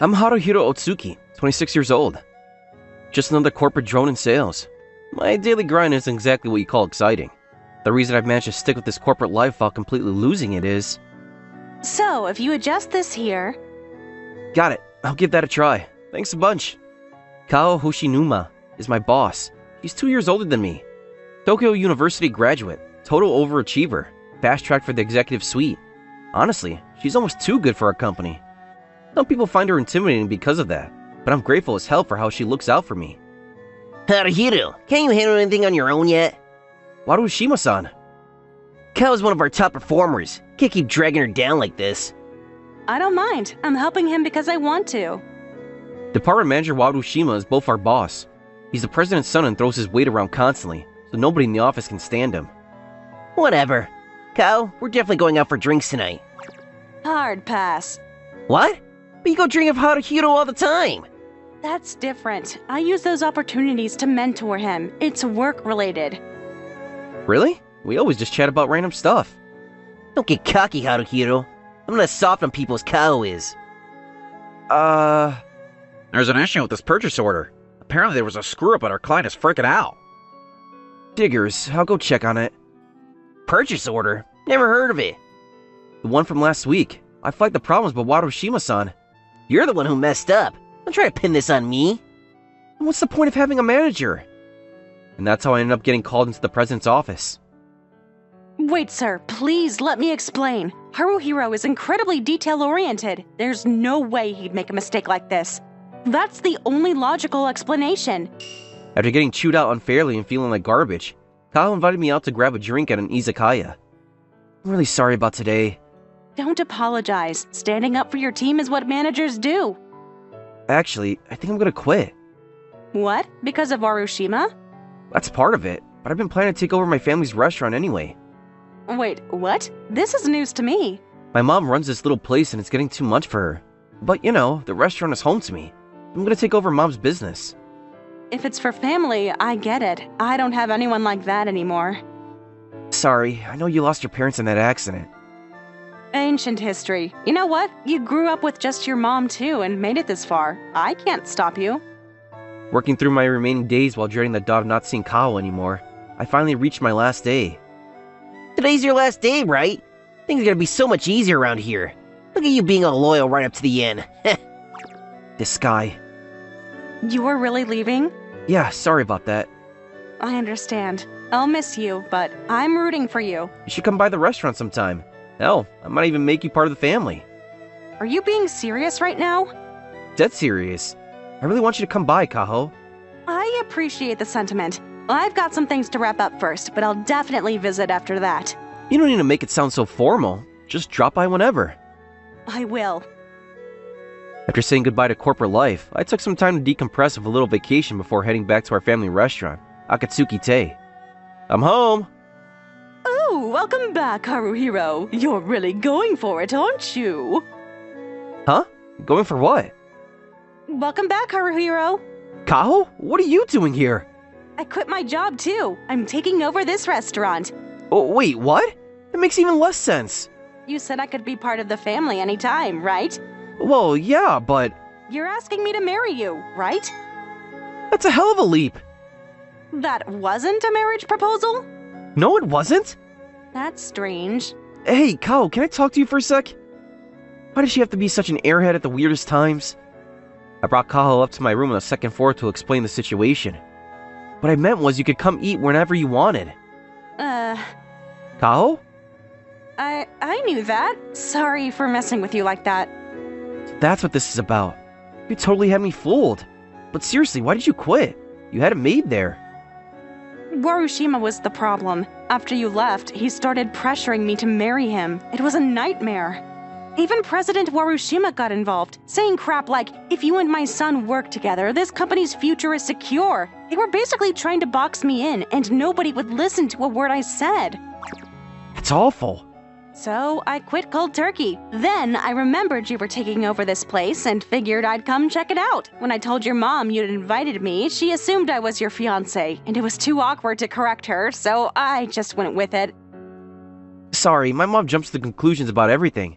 I'm Haruhiro Otsuki, 26 years old. Just another corporate drone in sales. My daily grind isn't exactly what you call exciting. The reason I've managed to stick with this corporate life while completely losing it is... So, if you adjust this here... Got it. I'll give that a try. Thanks a bunch. Kao Hoshinuma is my boss. He's 2 years older than me. Tokyo University graduate, total overachiever, fast-tracked for the executive suite. Honestly, she's almost too good for our company. Some people find her intimidating because of that, but I'm grateful as hell for how she looks out for me. Haruhiro, can't you handle anything on your own yet? Warushima-san. Kao's one of our top performers. Can't keep dragging her down like this. I don't mind. I'm helping him because I want to. Department Manager Warushima is both our boss. He's the president's son and throws his weight around constantly, so nobody in the office can stand him. Whatever. Kao, we're definitely going out for drinks tonight. Hard pass. What? But you go drink with Haruhiro all the time. That's different. I use those opportunities to mentor him. It's work-related. Really? We always just chat about random stuff. Don't get cocky, Haruhiro. I'm not as soft on people as Kao is. There's an issue with this purchase order. Apparently there was a screw-up and our client is freaking out. Diggers, I'll go check on it. Purchase order? Never heard of it. The one from last week. I flagged the problems with Warushima-san. You're the one who messed up. Don't try to pin this on me. And what's the point of having a manager? And that's how I ended up getting called into the president's office. Wait, sir, please let me explain. Haruhiro is incredibly detail-oriented. There's no way he'd make a mistake like this. That's the only logical explanation. After getting chewed out unfairly and feeling like garbage, Kyle invited me out to grab a drink at an izakaya. I'm really sorry about today. Don't apologize. Standing up for your team is what managers do. Actually, I think I'm gonna quit. What? Because of Warushima? That's part of it, but I've been planning to take over my family's restaurant anyway. Wait, what? This is news to me. My mom runs this little place and it's getting too much for her. But you know, the restaurant is home to me. I'm gonna take over Mom's business. If it's for family, I get it. I don't have anyone like that anymore. Sorry, I know you lost your parents in that accident. Ancient history. You know what? You grew up with just your mom too and made it this far. I can't stop you. Working through my remaining days while dreading the thought of not seeing Kao anymore, I finally reached my last day. Today's your last day, right? Things are gonna be so much easier around here. Look at you being all loyal right up to the end. This guy. You are really leaving? Yeah, sorry about that. I understand. I'll miss you, but I'm rooting for you. You should come by the restaurant sometime. Hell, I might even make you part of the family. Are you being serious right now? Dead serious. I really want you to come by, Kaho. I appreciate the sentiment. I've got some things to wrap up first, but I'll definitely visit after that. You don't need to make it sound so formal. Just drop by whenever. I will. After saying goodbye to corporate life, I took some time to decompress with a little vacation before heading back to our family restaurant, Akatsuki Tei. I'm home! Oh, welcome back, Haruhiro. You're really going for it, aren't you? Huh? Going for what? Welcome back, Haruhiro. Kaho? What are you doing here? I quit my job too. I'm taking over this restaurant. Oh, wait, what? That makes even less sense. You said I could be part of the family anytime, right? Well, yeah, but... You're asking me to marry you, right? That's a hell of a leap. That wasn't a marriage proposal? No, it wasn't. That's strange. Hey, Kao, can I talk to you for a sec? Why does she have to be such an airhead at the weirdest times? I brought Kaho up to my room on the second floor to explain the situation. What I meant was you could come eat whenever you wanted. Kaho? I knew that. Sorry for messing with you like that. That's what this is about. You totally had me fooled. But seriously, why did you quit? You had it made there. Warushima was the problem. After you left, he started pressuring me to marry him. It was a nightmare. Even President Warushima got involved, saying crap like, if you and my son work together, this company's future is secure. They were basically trying to box me in, and nobody would listen to a word I said. That's awful. So I quit cold turkey. Then I remembered you were taking over this place and figured I'd come check it out. When I told your mom you'd invited me, she assumed I was your fiancé, and it was too awkward to correct her, so I just went with it. Sorry, my mom jumps to conclusions about everything.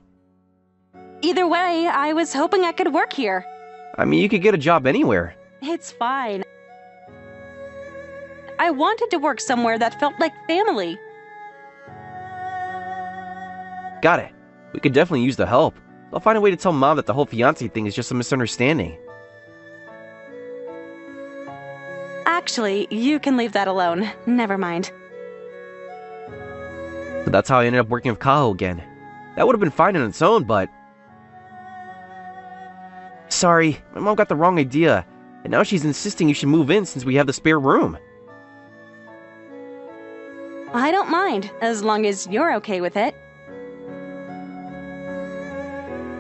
Either way, I was hoping I could work here. I mean, you could get a job anywhere. It's fine. I wanted to work somewhere that felt like family. Got it. We could definitely use the help. I'll find a way to tell Mom that the whole fiancé thing is just a misunderstanding. Actually, you can leave that alone. Never mind. So that's how I ended up working with Kaho again. That would have been fine on its own, but... Sorry, my mom got the wrong idea, and now she's insisting you should move in since we have the spare room. I don't mind, as long as you're okay with it.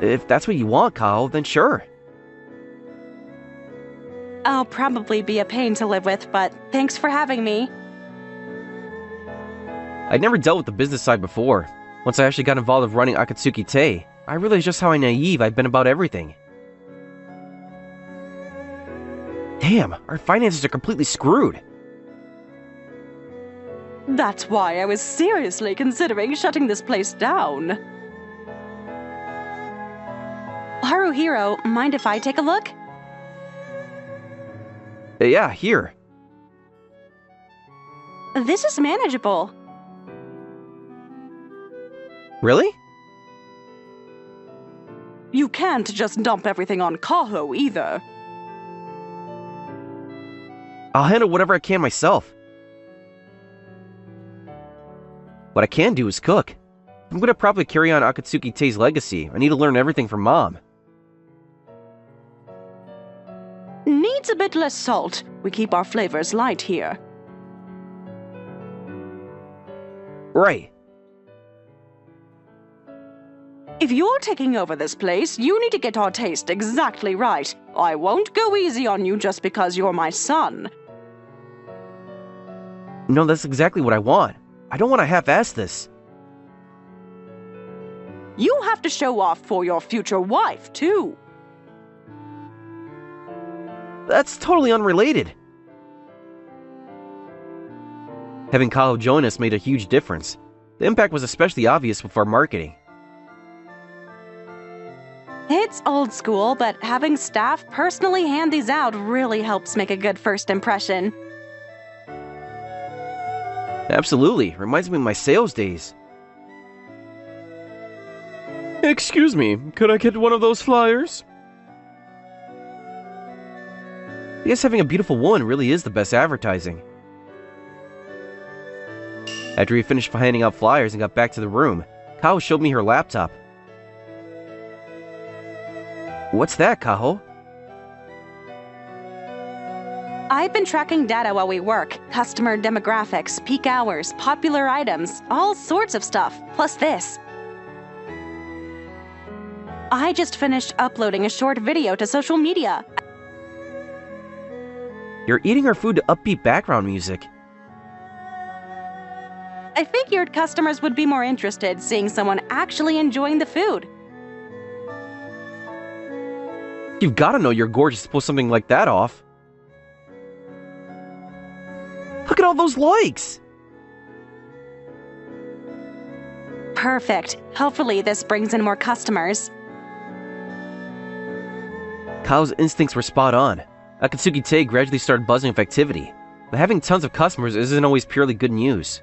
If that's what you want, Kaho, then sure. I'll probably be a pain to live with, but thanks for having me. I'd never dealt with the business side before. Once I actually got involved with running Akatsuki Tei, I realized just how naive I've been about everything. Damn, our finances are completely screwed. That's why I was seriously considering shutting this place down. Haruhiro, mind if I take a look? Yeah, here. This is manageable. Really? You can't just dump everything on Kaho either. I'll handle whatever I can myself. What I can do is cook. If I'm gonna probably carry on Akatsuki Tei's legacy, I need to learn everything from Mom. Needs a bit less salt. We keep our flavors light here. Right. If you're taking over this place, you need to get our taste exactly right. I won't go easy on you just because you're my son. No, that's exactly what I want. I don't want to half-ass this. You have to show off for your future wife, too. That's totally unrelated. Having Kaho join us made a huge difference. The impact was especially obvious with our marketing. It's old school, but having staff personally hand these out really helps make a good first impression. Absolutely. Reminds me of my sales days. Excuse me, could I get one of those flyers? I guess having a beautiful woman really is the best advertising. After we finished handing out flyers and got back to the room, Kaho showed me her laptop. What's that, Kaho? I've been tracking data while we work. Customer demographics, peak hours, popular items, all sorts of stuff, plus this. I just finished uploading a short video to social media. You're eating our food to upbeat background music. I figured customers would be more interested seeing someone actually enjoying the food. You've got to know you're gorgeous to pull something like that off. Look at all those likes! Perfect. Hopefully this brings in more customers. Kao's instincts were spot on. Akatsuki Tei gradually started buzzing with activity, but having tons of customers isn't always purely good news.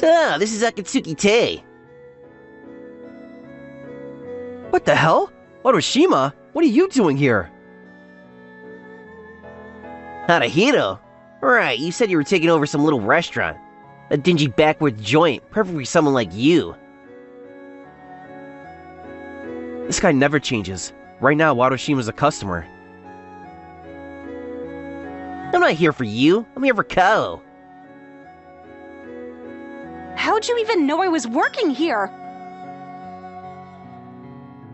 Ah, this is Akatsuki Tei. What the hell? Oroshima, what are you doing here? Haruhiro? Right, you said you were taking over some little restaurant. A dingy backwoods joint, perfect for someone like you. This guy never changes. Right now, Wadoshima's a customer. I'm not here for you, I'm here for Kao. How'd you even know I was working here?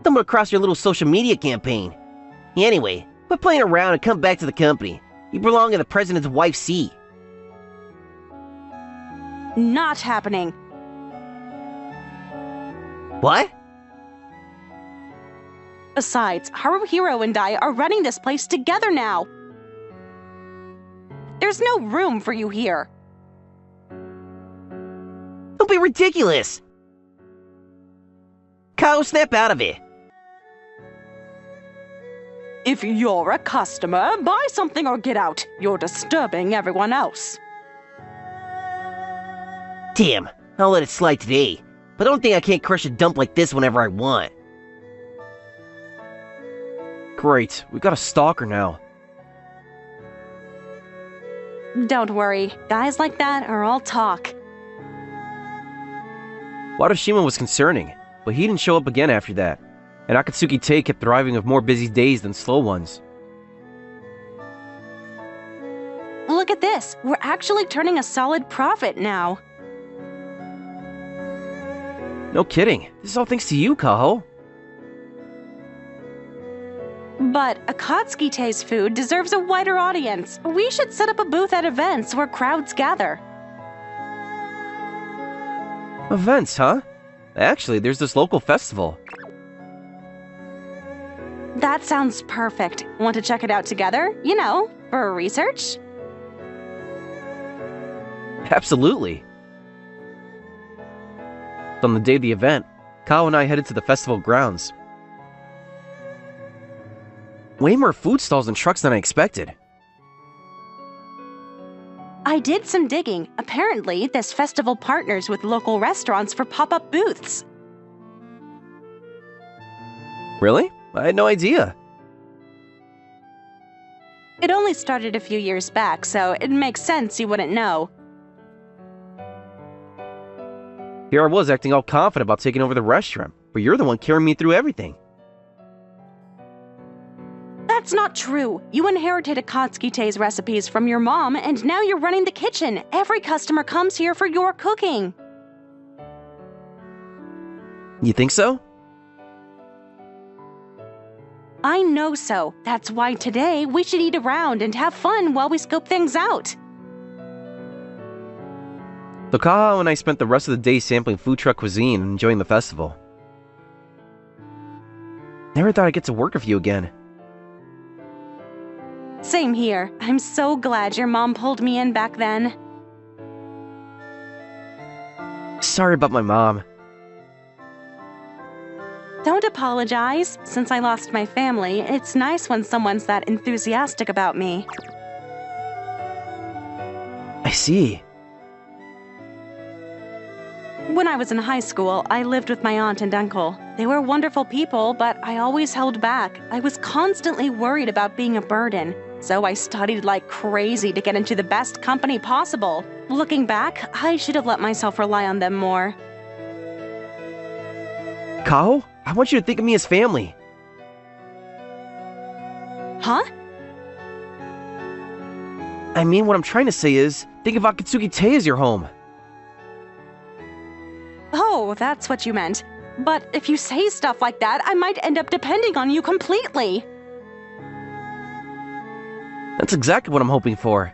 Stumbled across your little social media campaign. Anyway, quit playing around and come back to the company. You belong in the president's wife's seat. Not happening. What? Besides, Haruhiro and I are running this place together now. There's no room for you here. Don't be ridiculous! Kao, snap out of it. If you're a customer, buy something or get out. You're disturbing everyone else. Damn, I'll let it slide today. But I don't think I can't crush a dump like this whenever I want. Great, we got a stalker now. Don't worry, guys like that are all talk. Warushima was concerning, but he didn't show up again after that, and Akatsuki Tei kept thriving with more busy days than slow ones. Look at this, we're actually turning a solid profit now. No kidding, this is all thanks to you, Kaho. But Akatsuki Tei's food deserves a wider audience. We should set up a booth at events where crowds gather. Events, huh? Actually, there's this local festival. That sounds perfect. Want to check it out together? You know, for research? Absolutely. On the day of the event, Kao and I headed to the festival grounds. Way more food stalls and trucks than I expected. I did some digging. Apparently, this festival partners with local restaurants for pop-up booths. Really? I had no idea. It only started a few years back, so it makes sense you wouldn't know. Here I was acting all confident about taking over the restaurant, but you're the one carrying me through everything. That's not true. You inherited Akatsuki Tei's recipes from your mom, and now you're running the kitchen. Every customer comes here for your cooking. You think so? I know so. That's why today we should eat around and have fun while we scope things out. So Kaho and I spent the rest of the day sampling food truck cuisine and enjoying the festival. Never thought I'd get to work with you again. Same here. I'm so glad your mom pulled me in back then. Sorry about my mom. Don't apologize. Since I lost my family, it's nice when someone's that enthusiastic about me. I see. When I was in high school, I lived with my aunt and uncle. They were wonderful people, but I always held back. I was constantly worried about being a burden, so I studied like crazy to get into the best company possible. Looking back, I should have let myself rely on them more. Kaho, I want you to think of me as family. Huh? I mean, what I'm trying to say is, think of Akatsuki Tei as your home. Oh, that's what you meant. But if you say stuff like that, I might end up depending on you completely. That's exactly what I'm hoping for.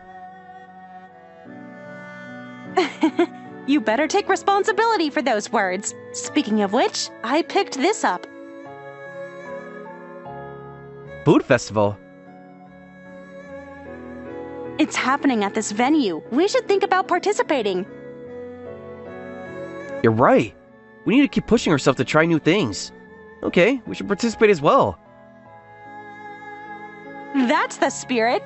You better take responsibility for those words. Speaking of which, I picked this up. Food festival? It's happening at this venue. We should think about participating. You're right. We need to keep pushing ourselves to try new things. Okay, we should participate as well. That's the spirit.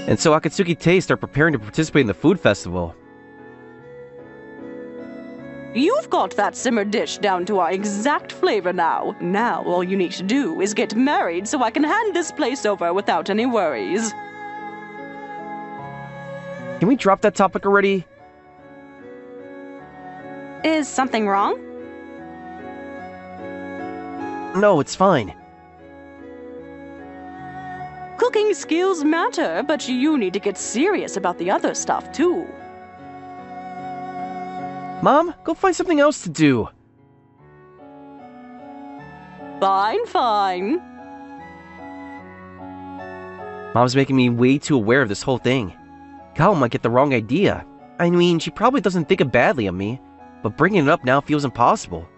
And so Akatsuki Tei start preparing to participate in the food festival. You've got that simmered dish down to our exact flavor now. Now all you need to do is get married so I can hand this place over without any worries. Can we drop that topic already? Is something wrong? No, it's fine. Cooking skills matter, but you need to get serious about the other stuff too. Mom, go find something else to do. Fine, fine. Mom's making me way too aware of this whole thing. Kao might get the wrong idea. I mean, she probably doesn't think it badly of me, but bringing it up now feels impossible.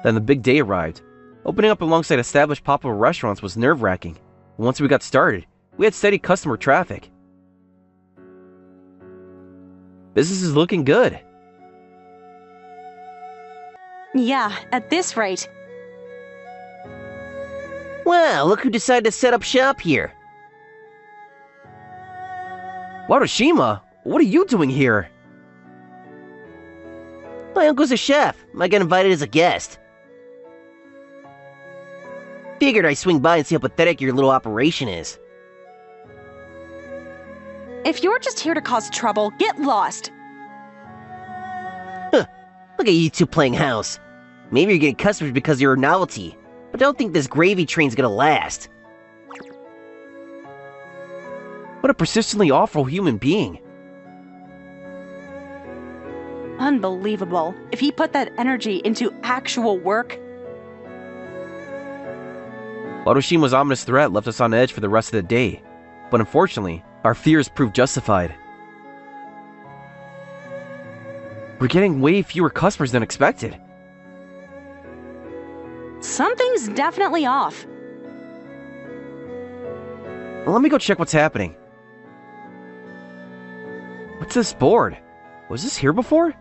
Then the big day arrived. Opening up alongside established popular restaurants was nerve-wracking. Once we got started, we had steady customer traffic. Business is looking good. Yeah, at this rate. Well, look who decided to set up shop here. Warushima, what are you doing here? My uncle's a chef. I got invited as a guest. Figured I'd swing by and see how pathetic your little operation is. If you're just here to cause trouble, get lost. Huh. Look at you two playing house. Maybe you're getting customers because of your novelty, but I don't think this gravy train's gonna last. What a persistently awful human being. Unbelievable. If he put that energy into actual work. Warushima's ominous threat left us on edge for the rest of the day, but unfortunately, our fears proved justified. We're getting way fewer customers than expected. Something's definitely off. Well, let me go check what's happening. What's this board? Was this here before?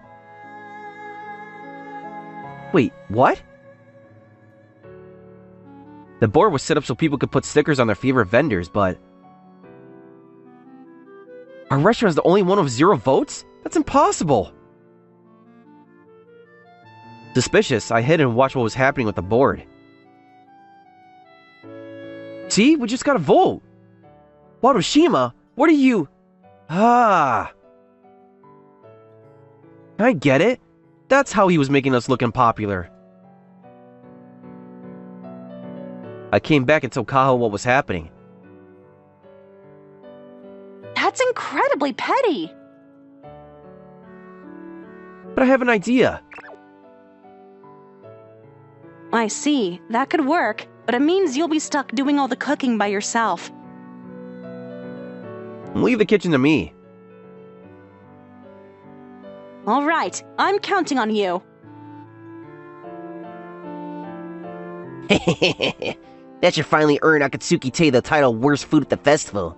Wait, what? The board was set up so people could put stickers on their favorite vendors, but... Our restaurant is the only one with 0 votes? That's impossible! Suspicious, I hid and watched what was happening with the board. See? We just got a vote! Warushima, what are you... Ah... I get it. That's how he was making us look unpopular. I came back and told Kaho what was happening. That's incredibly petty. But I have an idea. I see. That could work, but it means you'll be stuck doing all the cooking by yourself. Leave the kitchen to me. All right, I'm counting on you. That should finally earn Akatsuki Tei the title Worst Food at the Festival.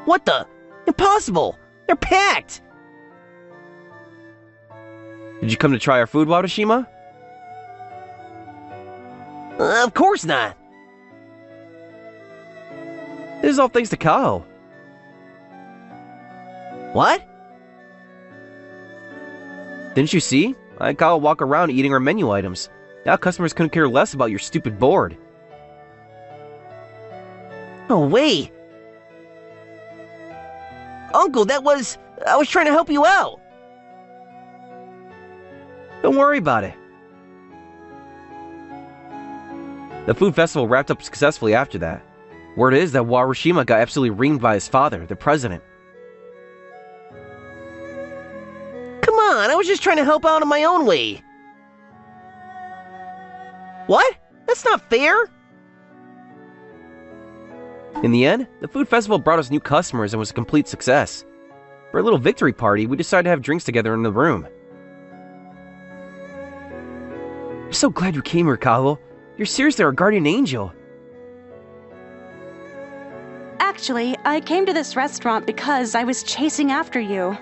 What the? Impossible! They're packed! Did you come to try our food, Warushima? Of course not! This is all thanks to Kaho. What? Didn't you see? I had Kaho walk around eating our menu items. Now customers couldn't care less about your stupid board. No way! Uncle, I was trying to help you out! Don't worry about it. The food festival wrapped up successfully after that. Word is that Warushima got absolutely reamed by his father, the president. Come on, I was just trying to help out in my own way. What? That's not fair! In the end, the food festival brought us new customers and was a complete success. For a little victory party, we decided to have drinks together in the room. I'm so glad you came here, Kaho. You're seriously our guardian angel. Actually, I came to this restaurant because I was chasing after you.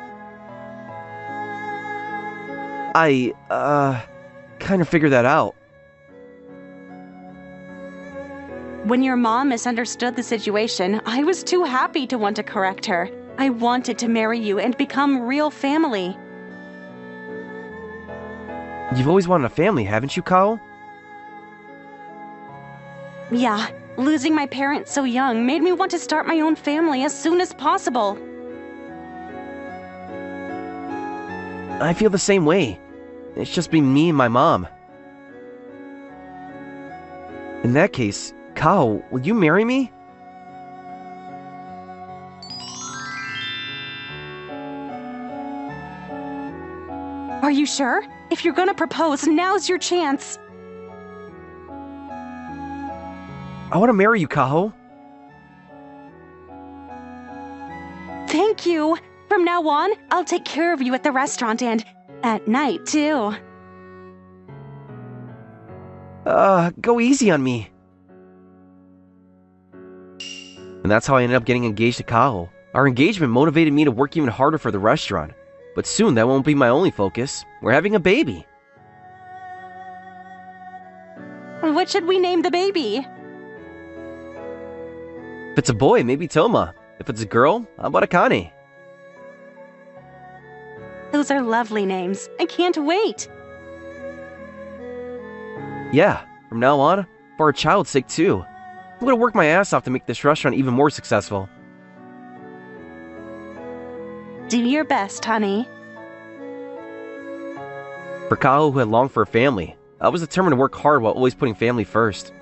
I, kind of figured that out. When your mom misunderstood the situation, I was too happy to want to correct her. I wanted to marry you and become real family. You've always wanted a family, haven't you, Kaho? Yeah, losing my parents so young made me want to start my own family as soon as possible. I feel the same way. It's just been me and my mom. In that case, Kaho, will you marry me? Are you sure? If you're gonna propose, now's your chance. I want to marry you, Kaho. Thank you. From now on, I'll take care of you at the restaurant and at night, too. Go easy on me. And that's how I ended up getting engaged to Kaho. Our engagement motivated me to work even harder for the restaurant. But soon that won't be my only focus. We're having a baby. What should we name the baby? If it's a boy, maybe Toma. If it's a girl, how about Akane? Those are lovely names. I can't wait. Yeah, from now on, for our child's sake too. I'm gonna work my ass off to make this restaurant even more successful. Do your best, honey. For Kao, who had longed for a family, I was determined to work hard while always putting family first.